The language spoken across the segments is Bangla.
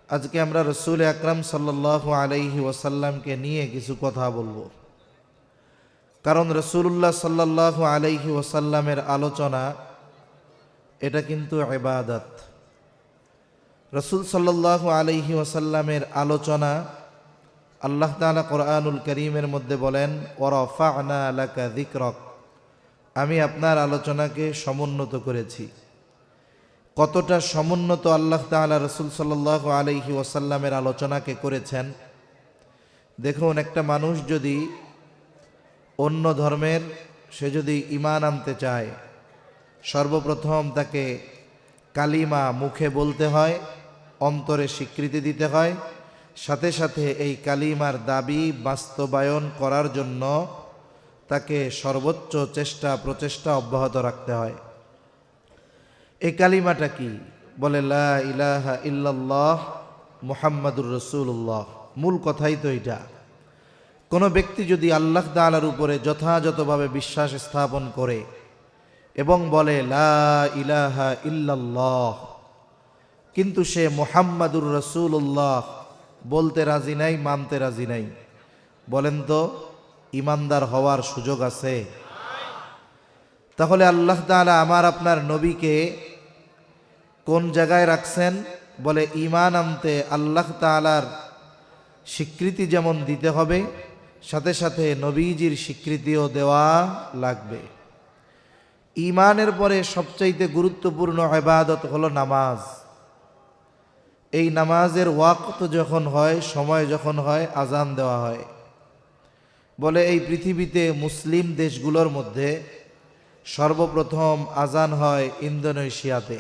আজকে আমরা রসুল আকরাম সাল্লাল্লাহু আলাইহি ওয়াসাল্লামকে নিয়ে কিছু কথা বলবো। কারণ রসুল্লাহ সাল্লাল্লাহু আলাইহি ওয়াসাল্লামের আলোচনা এটা কিন্তু ইবাদত। রসুল সাল্লাল্লাহু আলাইহি ওয়াসাল্লামের আলোচনা আল্লাহ তাআলা কোরআনুল কারীমের মধ্যে বলেন, ওয়ারাফা'না লাকা যিকরাক, আমি আপনার আলোচনাকে সমুন্নত করেছি। কতটা সমুন্নত আল্লাহ তাআলা রসুল সাল্লাল্লাহু আলাইহি ওয়াসাল্লামের আলোচনাকে করেছেন। দেখুন, একটা মানুষ যদি অন্য ধর্মের সে যদি ঈমান আনতে চায়, সর্বপ্রথম তাকে কালিমা মুখে বলতে হয়, অন্তরে স্বীকৃতি দিতে হয়, সাথে সাথে এই কালিমার দাবি বাস্তবায়ন করার জন্য তাকে সর্বোচ্চ প্রচেষ্টা অব্যাহত রাখতে হয়। এই কালিমাটা কি? বলে লা ইলাহা ইল্লাল্লাহ মুহাম্মাদুর রাসূলুল্লাহ। মূল কথাই তো এটা। কোনো ব্যক্তি যদি আল্লাহ তাআলার উপরে যথাযথভাবে বিশ্বাস স্থাপন করে এবং বলে লা ইলাহা ইল্লাল্লাহ, কিন্তু সে মুহাম্মাদুর রাসূলুল্লাহ বলতে রাজি নাই, মানতে রাজি নাই, বলেন তো ঈমানদার হওয়ার সুযোগ আছে? তাহলে আল্লাহ তাআলা আমার আপনার নবীকে কোন জায়গায় রাখছেন? বলে ঈমান আনতে আল্লাহ তাআলার স্বীকৃতি যেমন দিতে হবে, সাথে সাথে নবীজির স্বীকৃতিও দেওয়া লাগবে। ঈমানের পরে সবচাইতে গুরুত্বপূর্ণ ইবাদত হলো নামাজ। এই নামাজের ওয়াক্ত যখন হয়, সময় যখন হয়, আজান দেওয়া হয়। বলে এই পৃথিবীতে মুসলিম দেশগুলোর মধ্যে সর্বপ্রথম আজান হয় ইন্দোনেশিয়াতে।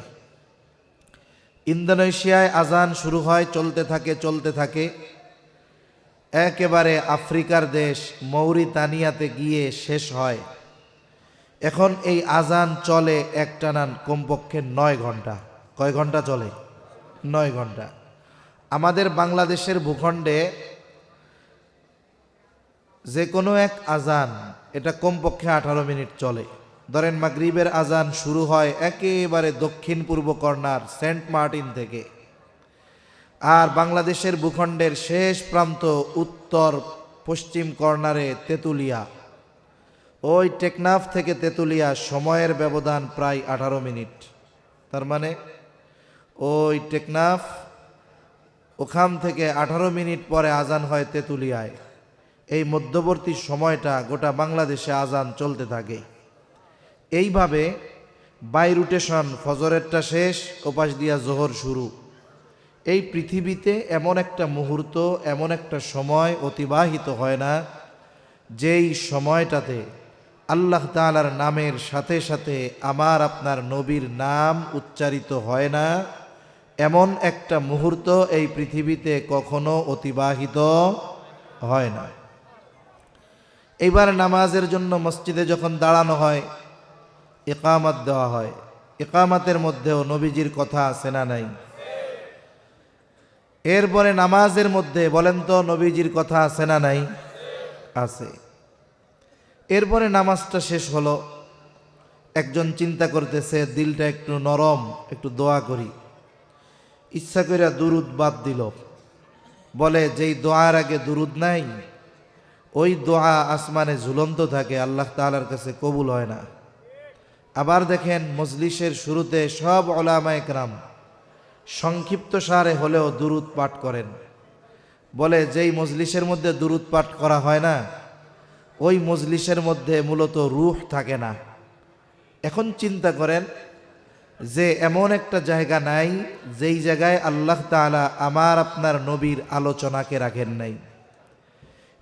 ইন্দোনেশিয়ায় আজান শুরু হয়, চলতে থাকে একেবারে আফ্রিকার দেশ মৌরিতানিয়াতে গিয়ে শেষ হয়। এখন এই আজান চলে একটানা কমপক্ষে 9 ঘন্টা। কয় ঘন্টা চলে? 9 ঘন্টা। আমাদের বাংলাদেশের ভূখণ্ডে যে কোনো এক আজান এটা কমপক্ষে 18 মিনিট চলে। ধরেন মাগরিবের আজান শুরু হয় একেবারে দক্ষিণ পূর্ব কর্নার সেন্ট মার্টিন থেকে, আর বাংলাদেশের ভূখণ্ডের শেষ প্রান্ত উত্তর পশ্চিম কর্নারে তেঁতুলিয়া। ওই টেকনাফ থেকে তেঁতুলিয়া সময়ের ব্যবধান প্রায় 18 মিনিট। তার মানে ওই টেকনাফ, ওখান থেকে 18 মিনিট পরে আজান হয় তেঁতুলিয়ায়। এই মধ্যবর্তী সময়টা গোটা বাংলাদেশে আজান চলতে থাকে। এইভাবে বাই রুটেশন, ফজরেরটা শেষ, ওপাশ দিয়া জোহর শুরু। এই পৃথিবীতে এমন একটা মুহূর্ত, এমন একটা সময় অতিবাহিত হয় না যেই সময়টাতে আল্লাহ তাআলার নামের সাথে সাথে আমার আপনার নবীর নাম উচ্চারিত হয় না। এমন একটা মুহূর্ত এই পৃথিবীতে কখনো অতিবাহিত হয় না। এইবার নামাজের জন্য মসজিদে যখন দাঁড়ানো হয়, ইকামত দেওয়া হয়। ইকামতের মধ্যেও নবীজির কথা আছে না নাই? এরপরে নামাজের মধ্যে বলেন তো নবীজির কথা আছে না নাই? আছে। এরপরে নামাজটা শেষ হলো, একজন চিন্তা করতেছে দিলটা একটু নরম, একটু দোয়া করি। ইচ্ছা করে দুরুদ বাদ দিল। বলে যেই দোয়ার আগে দুরুদ নাই, ওই দোয়া আসমানে ঝুলন্ত থাকে, আল্লাহ তাআলার কাছে কবুল হয় না। আবার দেখেন মজলিসের শুরুতে সব উলামায়ে কেরাম সংক্ষিপ্ত সারে হলেও দুরুদ পাঠ করেন। বলে যেই মজলিসের মধ্যে দুরুদ পাঠ করা হয় না, ওই মজলিসের মধ্যে মূলত রূহ থাকে না। এখন চিন্তা করেন যে এমন একটা জায়গা নাই যেই জায়গায় আল্লাহ তাআলা আমার আপনার নবীর আলোচনাকে রাখেন নাই।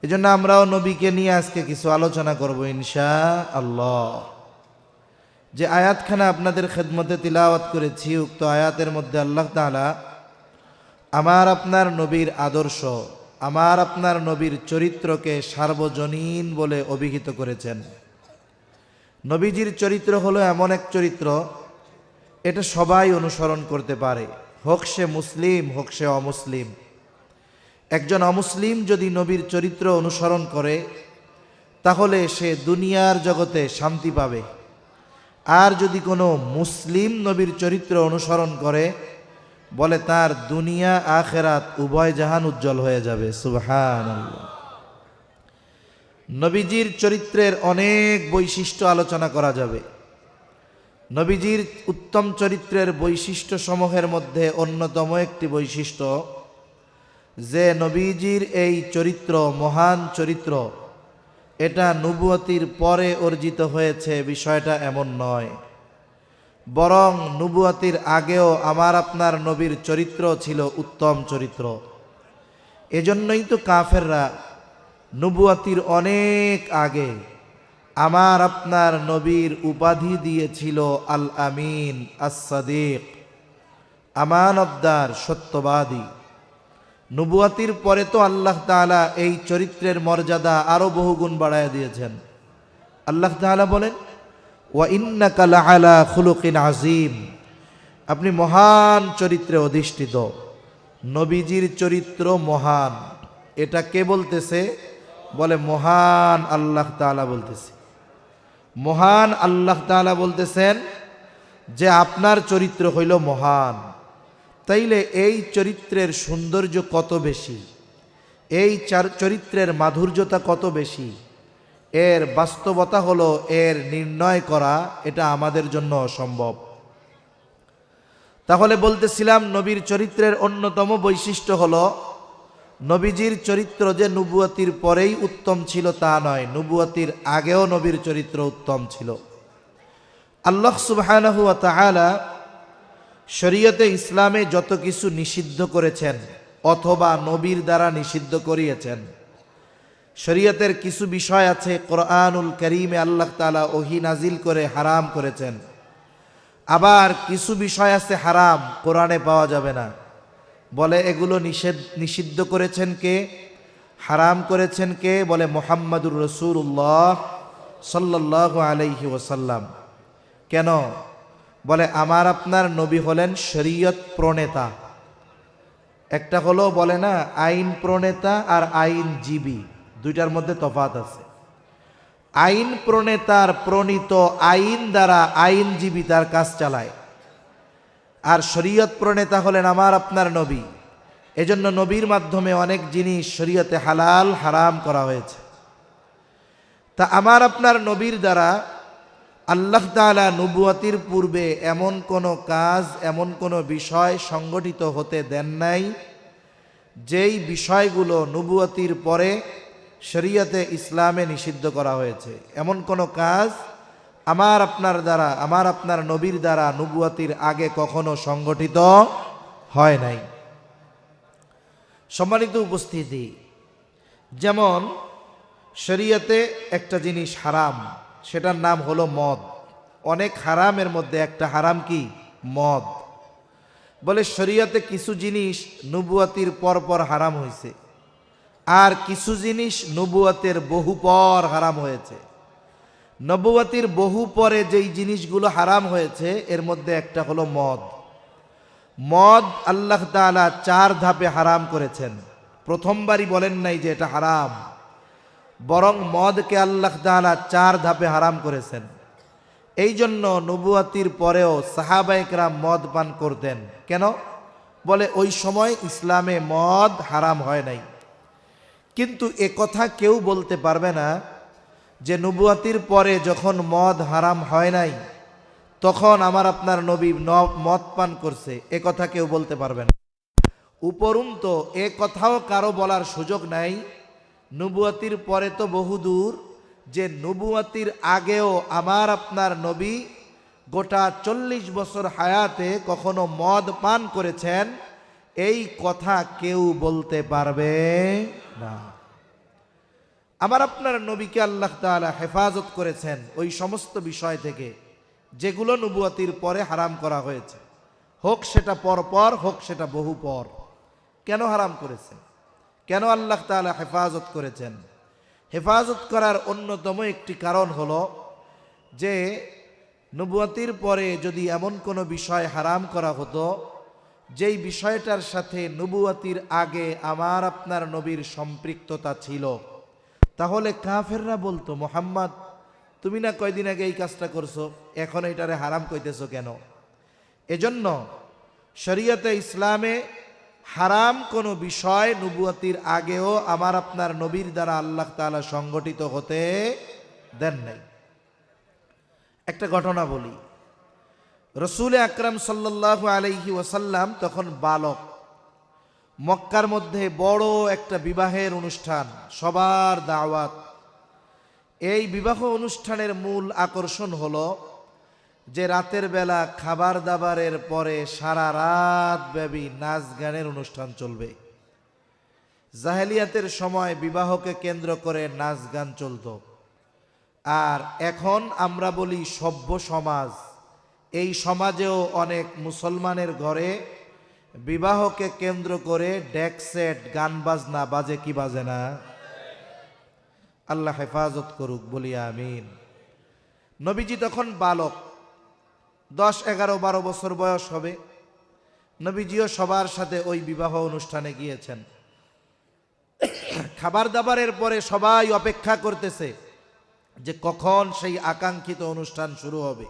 এজন্য আমরাও নবীকে নিয়ে আজকে কিছু আলোচনা করব ইনশাআল্লাহ। যে আয়াতখানা আপনাদের খেদমতে তিলাওয়াত করেছি, উক্ত আয়াতের মধ্যে আল্লাহ তাআলা আমার আপনার নবীর আদর্শ, আমার আপনার নবীর চরিত্রকে সার্বজনীন বলে অভিহিত করেছেন। নবীজির চরিত্র হলো এমন এক চরিত্র, এটা সবাই অনুসরণ করতে পারে, হোক সে মুসলিম, হোক সে অমুসলিম। একজন অমুসলিম যদি নবীর চরিত্র অনুসরণ করে তাহলে সে দুনিয়ার জগতে শান্তি পাবে। আর যদি কোনো মুসলিম নবীর চরিত্র অনুসরণ করে বলে তার দুনিয়া আখেরাত উভয় জাহান উজ্জ্বল হয়ে যাবে। সুবহানাল্লাহ। নবীজির চরিত্রের অনেক বৈশিষ্ট্য আলোচনা করা যাবে। নবীজির উত্তম চরিত্রের বৈশিষ্ট্য সমূহের মধ্যে অন্যতম একটি বৈশিষ্ট্য যে নবীজির এই চরিত্র, মহান চরিত্র, এটা নবুয়তির পরে অর্জিত হয়েছে বিষয়টা এমন নয়, বরং নবুয়তির আগেও আমার আপনার নবীর চরিত্র ছিল উত্তম চরিত্র। এজন্যই তো কাফেররা নবুয়তির অনেক আগে আমার আপনার নবীর উপাধি দিয়েছিল আল আমিন, আস-সাদিক, আমানতদার, সত্যবাদী। নবুয়তির পরে তো আল্লাহ তাআলা এই চরিত্রের মর্যাদা আরো বহুগুণ বাড়ায় দিয়েছেন। আল্লাহ তাআলা বলেন, ওয়া ইন্নাকা লাআলা খুলুকিন আযীম, আপনি মহান চরিত্রে অধিষ্ঠিত। নবীজির চরিত্র মহান, এটা কে বলতেছে? বলে মহান আল্লাহ তাআলা বলতেছে। মহান আল্লাহ তাআলা বলতেছেন যে আপনার চরিত্র হইল মহান। তাইলে এই চরিত্রের সৌন্দর্য কত বেশি, এই চরিত্রের মাধুর্যতা কত বেশি, এর বাস্তবতা হলো এর নির্ণয় করা এটা আমাদের জন্য অসম্ভব। তাহলে বলতেছিলাম নবীর চরিত্রের অন্যতম বৈশিষ্ট্য হলো নবীজির চরিত্র যে নবুয়তির পরেই উত্তম ছিল তা নয়, নবুয়তির আগেও নবীর চরিত্র উত্তম ছিল। আল্লাহ সুবহানাহু ওয়া তাআলা শরীয়তে ইসলামে যত কিছু নিষিদ্ধ করেছেন অথবা নবীর দ্বারা নিষিদ্ধ করিয়েছেন, শরীয়তের কিছু বিষয় আছে কোরআনুল কারীমে আল্লাহ তাআলা ওহী নাজিল করে হারাম করেছেন, আবার কিছু বিষয় আছে হারাম, কোরআনে পাওয়া যাবে না। বলে এগুলো নিষিদ্ধ করেছেন কে, হারাম করেছেন কে? বলে মুহাম্মাদুর রাসূলুল্লাহ সাল্লাল্লাহু আলাইহি ওয়াসাল্লাম। কেন? বলে আমার আপনার নবী হলেন শরীয়ত প্রণেতা। একটা হলো বলে না আইন প্রণেতা আর আইনজীবী, দুইটার মধ্যে তফাৎ আছে। আইন প্রণেতার প্রণীত আইন দ্বারা আইনজীবী তার কাজ চালায়, আর শরীয়ত প্রণেতা হলেন আমার আপনার নবী। এজন্য নবীর মাধ্যমে অনেক জিনিস শরীয়তে হালাল হারাম করা হয়েছে। তা আমার আপনার নবীর দ্বারা আল্লাহ তাআলা নবুয়তির পূর্বে এমন কোনো কাজ, এমন কোনো বিষয় সংগঠিত হতে দেন নাই যেই বিষয়গুলো নবুয়তির পরে শরীয়তে ইসলামে নিষিদ্ধ করা হয়েছে। এমন কোনো কাজ আমার আপনার দ্বারা, আমার আপনার নবীর দ্বারা নবুয়তির আগে কখনো সংগঠিত হয় নাই। সম্মানিত উপস্থিতি, যেমন শরীয়তে একটা জিনিস হারাম, সেটার নাম হলো মদ। অনেক হারামের মধ্যে একটা হারাম কি? মদ। বলে শরীয়তে কিছু জিনিস নবুয়তির পর হারাম হয়েছে, আর কিছু জিনিস নবুয়তের বহু পর হারাম হয়েছে। নবুয়তির বহু পরে যেই জিনিসগুলো হারাম হয়েছে এর মধ্যে একটা হলো মদ। মদ আল্লাহ তাআলা 4 ধাপে হারাম করেছেন। প্রথমবারই বলেন নাই যে এটা হারাম, বরং মদকে আল্লাহ তাআলা 4 ধাপে হারাম করেছেন। এই জন্য নবুয়তির পরেও সাহাবায়ে কেরাম মদ পান করতেন। কেন? বলে ওই সময় ইসলামে মদ হারাম হয় নাই। কিন্তু এ কথা কেউ বলতে পারবে না যে নবুয়তির পরে যখন মদ হারাম হয় নাই তখন আমার আপনার নবী মদ পান করছে, এ কথা কেউ বলতে পারবে না। উপরন্তু এ কথাও কারো বলার সুযোগ নাই নবুয়তির পরে তো বহুদূর, যে নবুয়তির আগেও আমার আপনার নবী গোটা 40 বছর হায়াতে কখনো মদ পান করেছেন, এই কথা কেউ বলতে পারবে না। আমার আপনার নবীকে আল্লাহ তাআলা হেফাজত করেছেন ওই সমস্ত বিষয় থেকে যেগুলো নবুয়তির পরে হারাম করা হয়েছে, হোক সেটা পর হোক সেটা বহু পর। কেন হারাম করেছেন? কেন আল্লাহ তাআলা হেফাজত করেছেন? হেফাজত করার অন্যতম একটি কারণ হলো যে নবুয়তির পরে যদি এমন কোনো বিষয় হারাম করা হতো যেই বিষয়টার সাথে নবুয়তির আগে আমার আপনার নবীর সম্পৃক্ততা ছিল, তাহলে কাফেররা বলতো, মুহাম্মদ তুমি না কয়দিন আগে এই কাজটা করছো, এখন এটারে হারাম কইতেছো কেন? এজন্য শরীয়তে ইসলামে হারাম কোনো বিষয় নবুয়তির আগেও আমার আপনার নবীর দ্বারা আল্লাহ তাআলা সংগঠিত হতে দেন নাই। একটা ঘটনা বলি। রসুল আকরাম সাল্লাল্লাহু আলাইহি ওয়াসাল্লাম তখন বালক। মক্কার মধ্যে বড় একটা বিবাহের অনুষ্ঠান, সবার দাওয়াত। এই বিবাহ অনুষ্ঠানের মূল আকর্ষণ হলো যে রাতের বেলা খাবার দাবারের পরে সারা রাত ব্যাপী নাচ গানের অনুষ্ঠান চলবে। জাহেলিয়াতের সময় বিবাহকে কেন্দ্র করে নাচ গান চলতো। আর এখন আমরা বলি সভ্য সমাজ, এই সমাজেও অনেক মুসলমানের ঘরে বিবাহকে কেন্দ্র করে ডেক সেট, গান বাজনা বাজে কি বাজে না? আল্লাহ হেফাজত করুক, বলি আমিন। নবীজি তখন বালক, 10, 11, 12 বছর বয়স হবে। নবীজিও সবার সাথে ওই বিবাহ অনুষ্ঠানে গিয়েছেন। খাবার দাবারের পরে সবাই অপেক্ষা করতেছে যে কখন সেই আকাঙ্ক্ষিত অনুষ্ঠান শুরু হবে।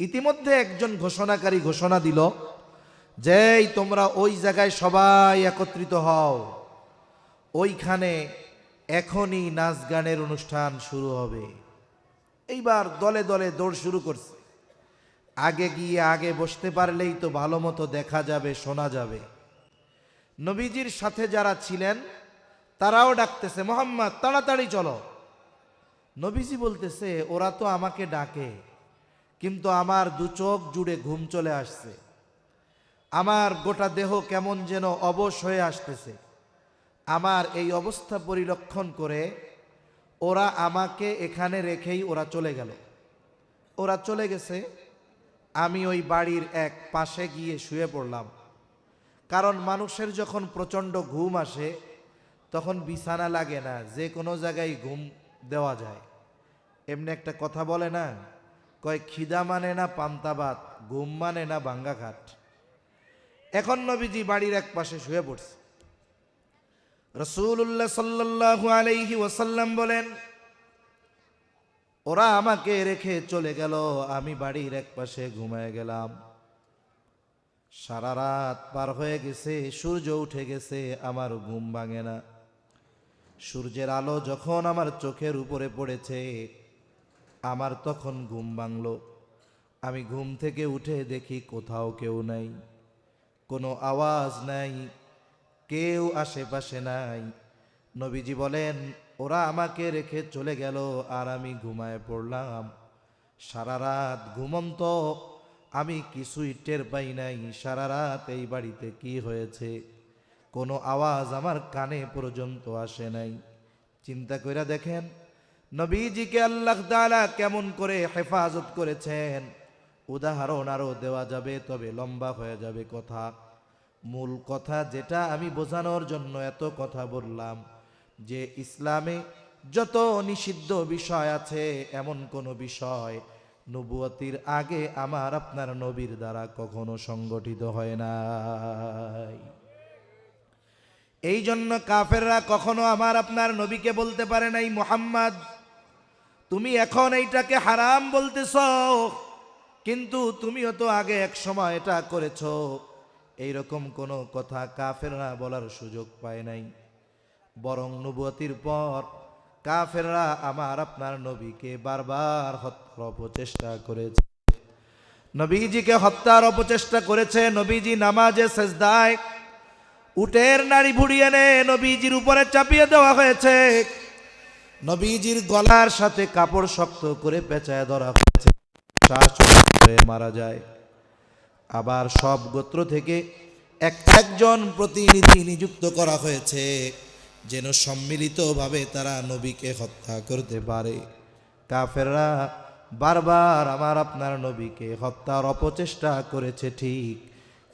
ইতিমধ্যে একজন ঘোষণাকারী ঘোষণা দিল যে তোমরা ওই জায়গায় সবাই একত্রিত হও, ওইখানে এখনই নাচ গানের অনুষ্ঠান শুরু হবে। এইবার দলে দলে দৌড় শুরু করছে। আগে গিয়ে আগে বসতে পারলেই তো ভালো মতো দেখা যাবে, শোনা যাবে। নবীজির সাথে যারা ছিলেন তারাও ডাকতেছে, মোহাম্মদ তাড়াতাড়ি চলো। নবীজি বলতেছে, ওরা তো আমাকে ডাকে, কিন্তু আমার দু চোখ জুড়ে ঘুম চলে আসছে, আমার গোটা দেহ কেমন যেন অবশ হয়ে আসতেছে। আমার এই অবস্থা পরিলক্ষণ করে ওরা আমাকে এখানে রেখেই ওরা চলে গেল। ওরা চলে গেছে, আমি ওই বাড়ির এক পাশে গিয়ে শুয়ে পড়লাম। কারণ মানুষের যখন প্রচণ্ড ঘুম আসে তখন বিছানা লাগে না, যে কোনো জায়গায় ঘুম দেওয়া যায়। এমনি একটা কথা বলে না, কয় খিদা মানে না পান্তা ভাত, ঘুম মানে না ভাঙ্গা খাট। এখন নবীজি বাড়ির এক পাশে শুয়ে পড়ছে। রাসূলুল্লাহ সাল্লাল্লাহু আলাইহি ওয়াসাল্লাম বলেন, ওরা আমাকে রেখে চলে গেল, আমি বাড়ির এক পাশে ঘুমায় গেলাম। সারা রাত পার হয়ে গেছে, সূর্য উঠে গেছে, আমার ঘুম ভাঙে না। সূর্যের আলো যখন আমার চোখের উপরে পড়েছে আমার তখন ঘুম ভাঙলো। আমি ঘুম থেকে উঠে দেখি কোথাও কেউ নাই, কোনো আওয়াজ নাই, কেউ আশেপাশে নাই। নবীজি বলেন, ওরা আমাকে রেখে চলে গেল আর আমি ঘুমায় পড়লাম। সারা রাত ঘুমন্ত, আমি কিছুই টের পাই নাই সারা রাত এই বাড়িতে কি হয়েছে। কোনো আওয়াজ আমার কানে পর্যন্ত আসে নাই। চিন্তা কইরা দেখেন নবীজিকে আল্লাহ তাআলা কেমন করে হেফাজত করেছেন। উদাহরণ আরো দেওয়া যাবে, তবে লম্বা হয়ে যাবে কথা। মূল কথা যেটা আমি বোঝানোর জন্য এত কথা বললাম, যে ইসলামে যত নিষিদ্ধ বিষয় আছে এমন কোন বিষয় নবুয়তির আগে আমার আপনার নবীর দ্বারা কখনো সংগঠিত হয় নাই। এই জন্য কাফেররা কখনো আমার আপনার নবীকে বলতে পারে নাই, মুহাম্মদ তুমি এখন এইটাকে হারাম বলতেছ, কিন্তু তুমিও তো আগে এক সময় এটা করেছো। এইরকম কোনো কথা কাফেররা বলার সুযোগ পায় নাই। বরং নবুয়তির পর কাফেররা আমার আপনার নবীকে বারবার হত্যার অপচেষ্টা করেছে, নবীজিকে হত্যার অপচেষ্টা করেছে। নবীজি নামাজে সেজদায় উটের নাড়ি ভুড়ি এনে নবীজির উপরে চাপিয়ে দেওয়া হয়েছে, নবীজির গলার সাথে কাপড় শক্ত করে পেঁচায় ধরা হয়েছে, শ্বাস হয়ে মারা যায়। আবার সব গোত্র থেকে একজন প্রতিনিধি নিযুক্ত করা হয়েছে যেন সম্মিলিতভাবে তারা নবীকে হত্যা করতে পারে। কাফেররা বারবার আমার আপনার নবীকে হত্যার অপচেষ্টা করেছে ঠিক,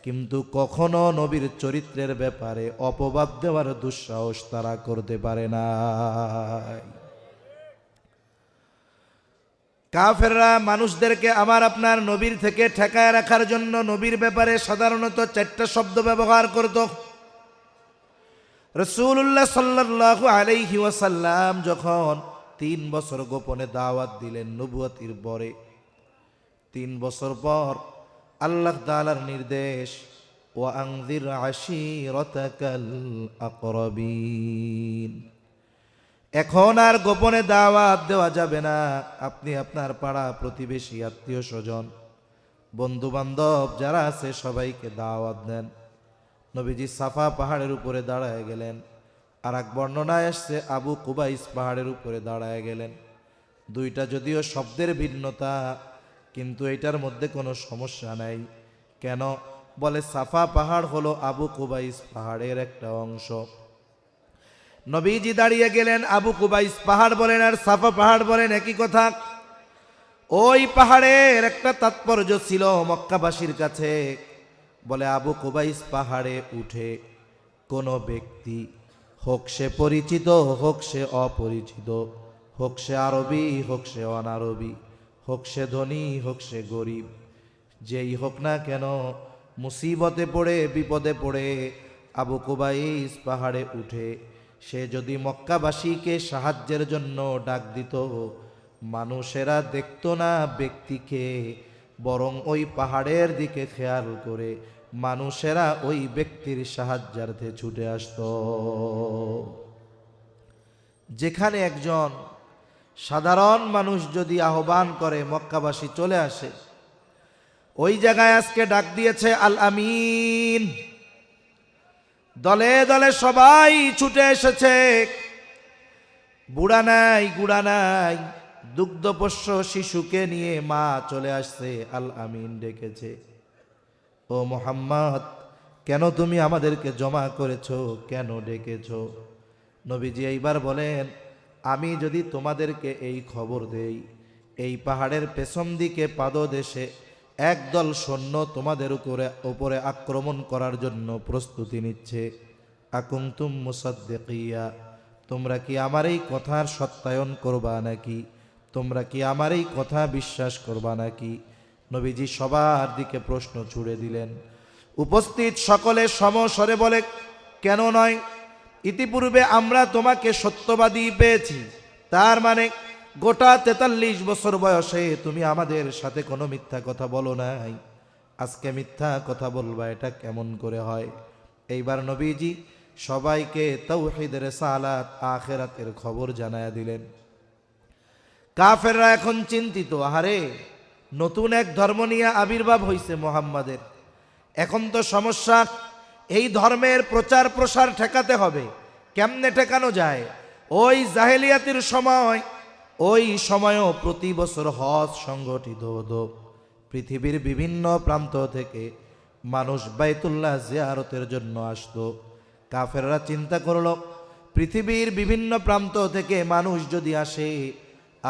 কিন্তু কখনো নবীর চরিত্রের ব্যাপারে অপবাদ দেওয়ার দুঃসাহস তারা করতে পারে না। কাফেররা মানুষদেরকে আমার আপনার নবীর থেকে ঠেকায় রাখার জন্য নবীর ব্যাপারে সাধারণত 4টা শব্দ ব্যবহার করত। রাসূলুল্লাহ সাল্লাল্লাহু আলাইহি ওয়াসাল্লাম যখন 3 বছর গোপনে দাওয়াত দিলেন নবুয়তির পরে, 3 বছর পর আল্লাহ তাআলার নির্দেশ, ওয়া আনযির আশীরাতাকাল আকরাবিন। এখন আর গোপনে দাওয়াত দেওয়া যাবে না। আপনি আপনার পাড়া প্রতিবেশী, আত্মীয় স্বজন, বন্ধু বান্ধব যারা আছে সবাইকে দাওয়াত দেন। নবীজি সাফা পাহাড়ের উপরে দাঁড়ায় গেলেন। আর এক বর্ণনায় আসছে আবু কুবাইস পাহাড়ের উপরে দাঁড়ায় গেলেন। দুইটা যদিও শব্দের ভিন্নতা, কিন্তু এটার মধ্যে কোনো সমস্যা নাই। কেন? বলে সাফা পাহাড় হলো আবু কুবাইস পাহাড়ের একটা অংশ। নবীজি দাঁড়িয়ে গেলেন, আবু কুবাইস পাহাড় বলেন আর সাফা পাহাড় বলেন একই কথা। ওই পাহাড়ের একটা তাৎপর্য ছিল মক্কাবাসীর কাছে। বলে আবু কুবাইস পাহাড়ে উঠে কোনো ব্যক্তি, হোক সে পরিচিত হোক সে অপরিচিত, হোক সে আরবি হোক সে অনারবি, হোক সে ধনী হোক সে গরিব, যেই হোক না কেন, মুসিবতে পড়ে বিপদে পড়ে আবু কুবাইস পাহাড়ে উঠে সে যদি মক্কাবাসীকে সাহায্যের জন্য ডাক দিত, মানুষেরা দেখত না ব্যক্তিকে, বরং ওই পাহাড়ের দিকে খেয়াল করে মানুষেরা ওই ব্যক্তির সাহায্যার্থে ছুটে আসত। যেখানে একজন সাধারণ মানুষ যদি আহ্বান করে মক্কাবাসী চলে আসে, ওই জায়গায় আজকে ডাক দিয়েছে আল আমিন। দলে দলে সবাই ছুটে এসেছে। বুড়া নাই গুড়া নাই, দুগ্ধপোষ্য শিশুকে নিয়ে মা চলে আসছে। আল আমিন ডেকেছে, ও মুহাম্মদ, কেন তুমি আমাদেরকে জমা করেছো, কেন ডেকেছো? নবীজি এইবার বলেন, আমি যদি তোমাদেরকে এই খবর দেই, এই পাহাড়ের পেছন দিকে পাদদেশে একদল সৈন্য তোমাদের উপরে আক্রমণ করার জন্য প্রস্তুতি নিচ্ছে, আকুনতুম মুসাদ্দিকিয়া, তোমরা কি আমার এই কথার সত্যায়ন করবা নাকি? তোমরা কি আমার এই কথা বিশ্বাস করবা নাকি? নবীজি সবার দিকে প্রশ্ন ছুড়ে দিলেন। উপস্থিত সকলে সমস্বরে বলে, কেন নয়? ইতিপূর্বে আমরা তোমাকে সত্যবাদী পেয়েছি, তার মানে গোটা 43 বছর বয়সে তুমি আমাদের সাথে কোনো মিথ্যা কথা বলো নাই, আজকে মিথ্যা কথা বলবা, এটা কেমন করে হয়? এইবার নবীজি সবাইকে তাওহীদের রিসালাত আখিরাতের খবর জানায়া দিলেন। কাফেররা এখন চিন্তিত, আহারে নতুন এক ধর্ম নিয়ে আবির্ভাব হইছে মুহাম্মাদের। এখন তো সমস্যা, এই ধর্মের প্রচার প্রসার ঠেকাতে হবে। কেমনে ঠেকানো যায়? ওই জাহেলিয়াতের সময়, ওই সময়ও প্রতি বছর হজ সংগঠিত হতো। পৃথিবীর বিভিন্ন প্রান্ত থেকে মানুষ বাইতুল্লাহ জিয়ারতের জন্য আসতো। কাফেররা চিন্তা করলো, পৃথিবীর বিভিন্ন প্রান্ত থেকে মানুষ যদি আসে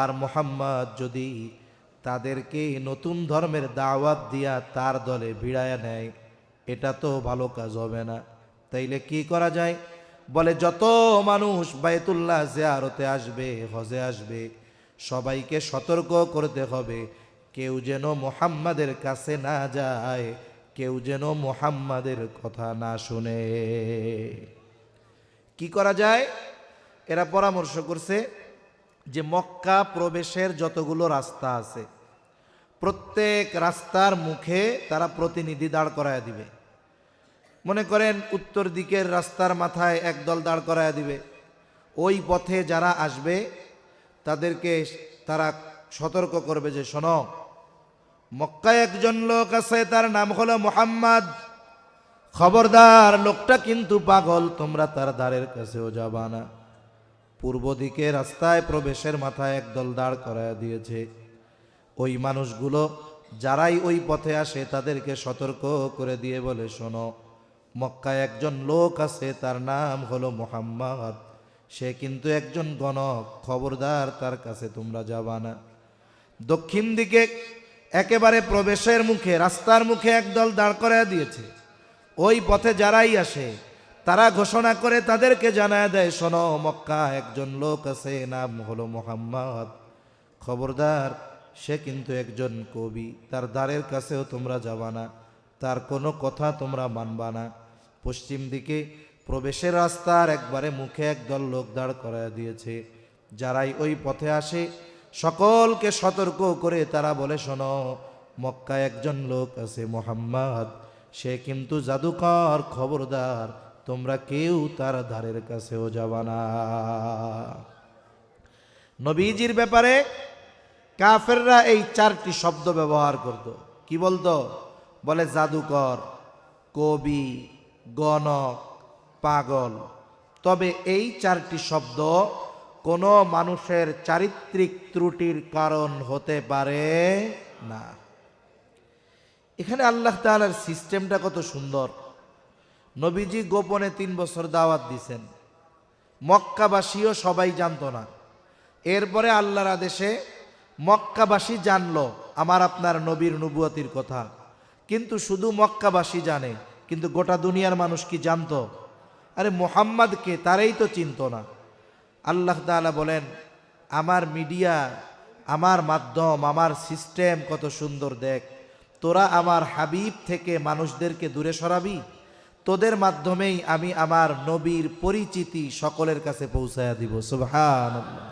আর মুহাম্মদ যদি তাদেরকে নতুন ধর্মের দাওয়াত দিয়া তার দলে ভিড়ায়া নেয়, এটা তো ভালো কাজ হবে না। তাইলে কি করা যায়? বলে যত মানুষ বাইতুল্লাহ জিয়ারতে আসবে, হজে আসবে, সবাইকে সতর্ক করতে হবে, কেউ যেন মুহাম্মাদের কাছে না যায়, কেউ যেন মুহাম্মাদের কথা না শুনে। কি করা যায়? এরা পরামর্শ করছে যে মক্কা প্রবেশের যতগুলো রাস্তা আছে, প্রত্যেক রাস্তার মুখে তারা প্রতিনিধি দাঁড় করায় দিবে। মনে করেন উত্তর দিকের রাস্তার মাথায় একদল দাঁড় করায় দিবে। ওই পথে যারা আসবে তাদেরকে তারা সতর্ক করবে যে শোনো, মক্কায় একজন লোক আছে, তার নাম হলো মুহাম্মদ, খবরদার, লোকটা কিন্তু পাগল, তোমরা তার দ্বারের কাছেও যাবা না। পূর্ব দিকে রাস্তায় প্রবেশের মাথায় একদল দাঁড় করায় দিয়েছে। ওই মানুষগুলো যারাই ওই পথে আসে তাদেরকে সতর্ক করে দিয়ে বলে, শোনো, মক্কায় একজন লোক আছে, তার নাম হলো মুহাম্মদ, সে কিন্তু একজন গণক, খবরদার তার কাছে তোমরা যাবা না। দক্ষিণ দিকে একেবারে প্রবেশের মুখে, রাস্তার মুখে একদল দাঁড় করায় দিয়েছে। ওই পথে যারাই আসে তারা ঘোষণা করে তাদেরকে জানায় দেয়, শোনো, মক্কা একজন লোক আছে, নাম হলো মুহাম্মদ, খবরদার, সে কিন্তু একজন কবি, তার দ্বারের কাছেও তোমরা যাবা না, তার কোনো কথা তোমরা মানবা না। পশ্চিম দিকে প্রবেশের রাস্তার একবারে মুখে একদল লোক দাঁড় করায় দিয়েছে। যারাই ওই পথে আসে সকলকে সতর্ক করে তারা বলে, শোনো, মক্কায় একজন লোক আছে মুহাম্মদ, সে কিন্তু জাদুকর, খবরদার তোমরা কেউ তার ধারের কাছেও যাবা না। নবীজির ব্যাপারে কাফেররা এই 4টি শব্দ ব্যবহার করত। কি বলতো? বলে জাদুকর, কবি, গণক, পাগল। তবে এই 4টি শব্দ কোনো মানুষের চারিত্রিক ত্রুটির কারণ হতে পারে না। এখানে আল্লাহ তাআলার সিস্টেমটা কত সুন্দর। নবীজি গোপনে 3 বছর দাওয়াত দিছেন, মক্কাবাসীও সবাই জানতো না। এরপরে আল্লাহর আদেশে মক্কাবাসী জানলো আমার আপনার নবীর নবুয়তির কথা, কিন্তু শুধু মক্কাবাসী জানে, কিন্তু গোটা দুনিয়ার মানুষ কি জানতো? আরে মুহাম্মদকে তারাই তো চিনতো না। আল্লাহ তাআলা বলেন, আমার মিডিয়া, আমার মাধ্যম, আমার সিস্টেম কত সুন্দর, দেখ তোরা আমার হাবিব থেকে মানুষদেরকে দূরে সরাবি, তোদের মাধ্যমেই আমি আমার নবীর পরিচিতি সকলের কাছে পৌঁছায়া দিব। সুবহানাল্লাহ।